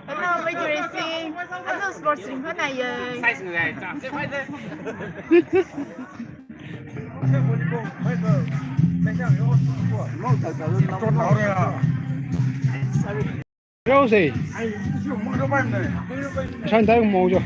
Hello, Big Racing. Hello, Sports Link này giờ. Sai sự này, chả sẽ phải thế. Đâu gì? Sang tay màu chưa?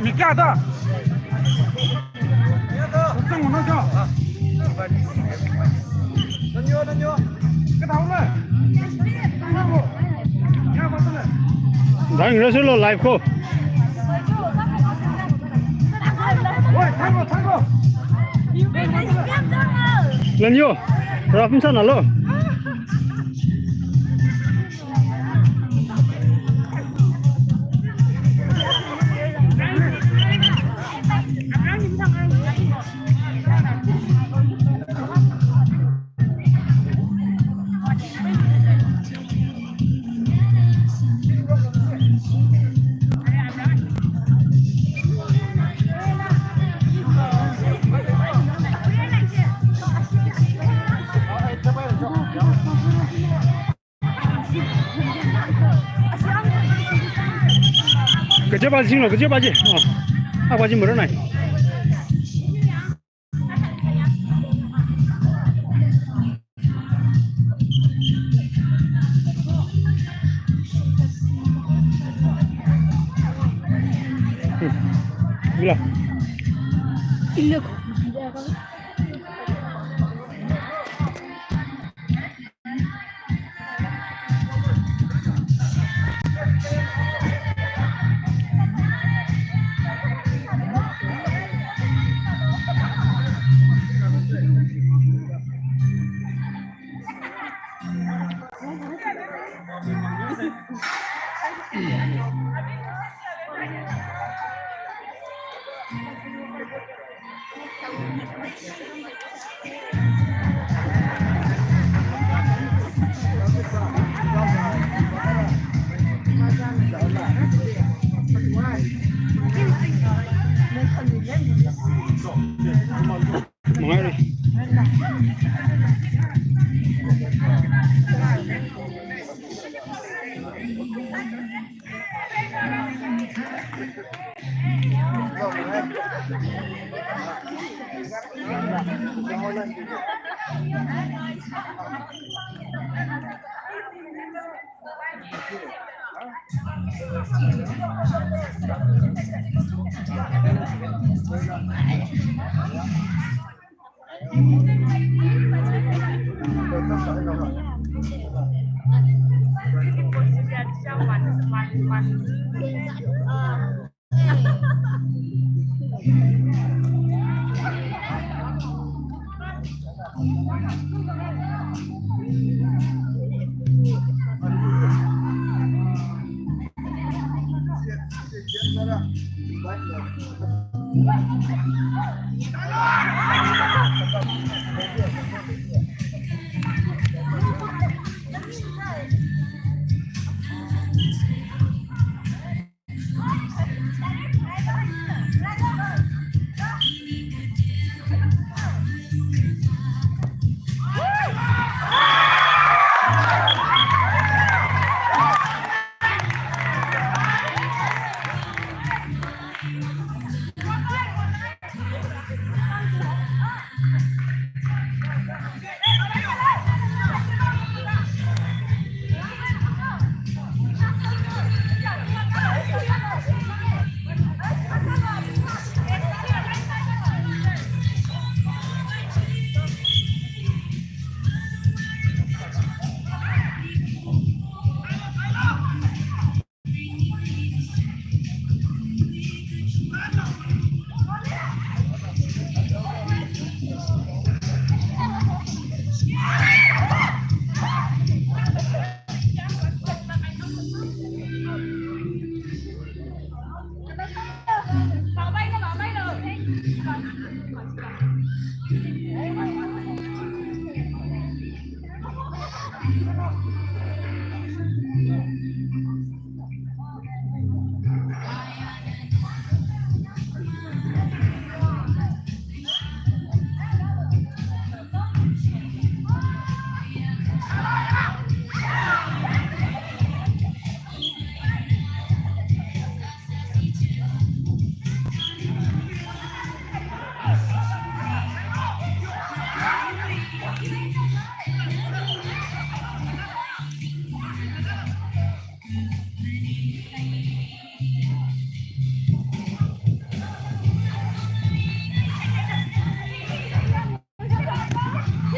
你干的？正我那叫啊！那牛，给他来，看不？你看他来。Đang rất là live cô.喂，看过。Lên vô. Rồi không sao nào lo. Kerja baju lo, kerja baju. Ah, baju murah naik. Bila? Ilok. Mengalir.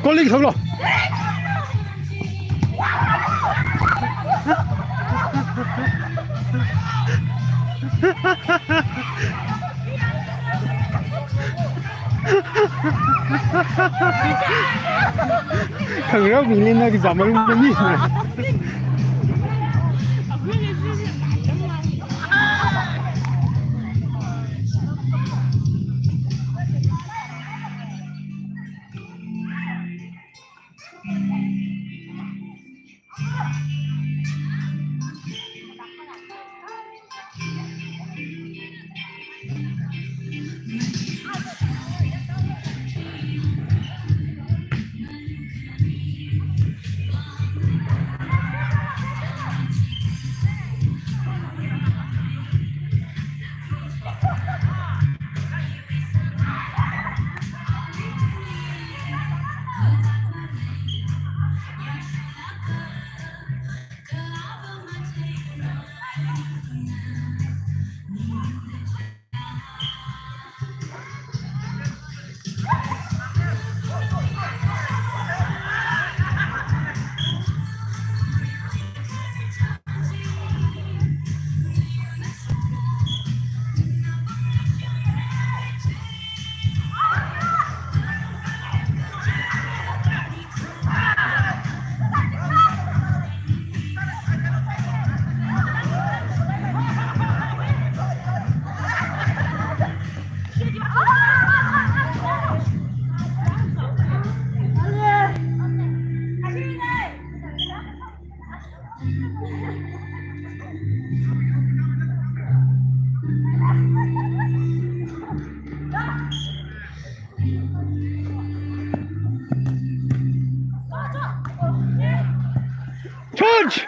돌리기 서로. Thằng đó mình lên cái giảm luôn cái gì này. Charge!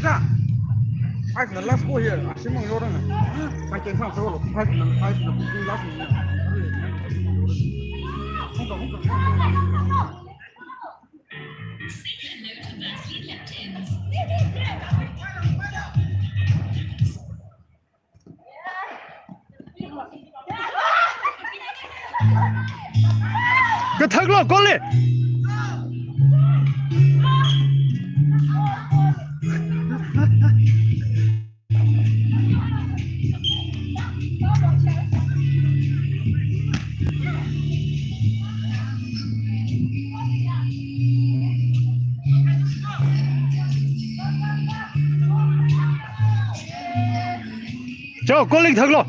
不是，还是 let's go here，新梦游的呢，咱经常说了，还是不跟老师一样。个头了，过来。走，过来头了。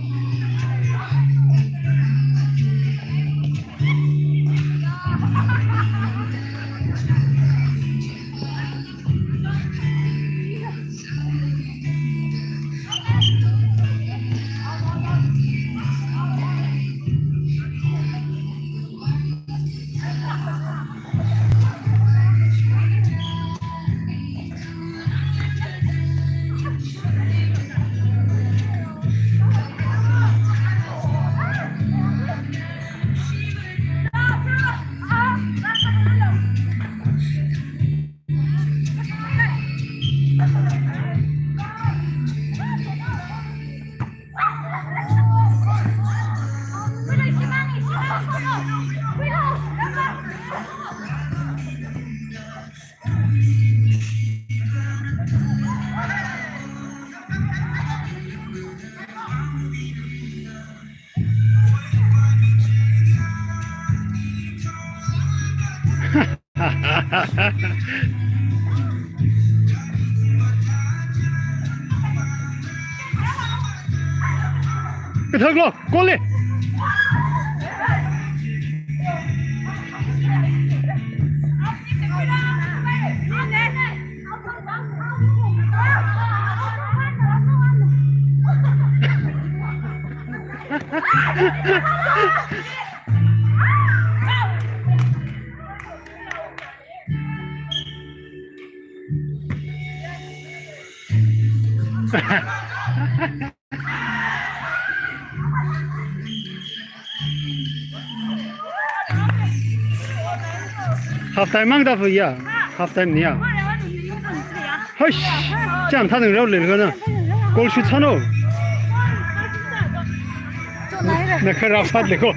个头了，过来。half time mang da fu ya half time ni ya hoi jam ta nang rao le le na goal shoot chano na kha ra phat le ko